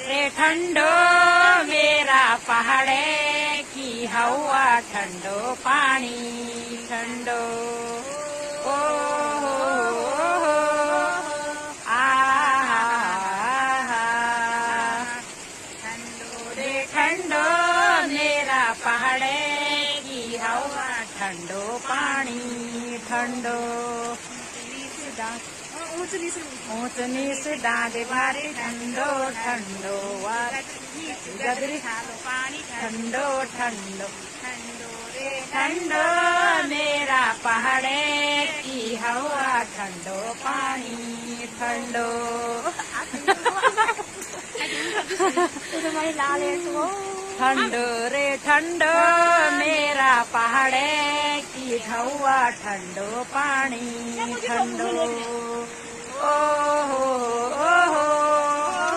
रे ठंडो मेरा पहाड़े की हवा ठंडो पानी ठंडो ओ ठंडो मेरा पहाड़े की हवा ठंडो पानी ठंडो ऊंच नीच डांडे मारे ठंडो ठंडो गदरी पानी ठंडो ठंडो ठंडो मेरा पहाड़े की हवा ठंडो पानी ठंडो ठंडो रे ठंडो मेरा पहाड़े की हवा ठंडो पानी ठंडो ओ हो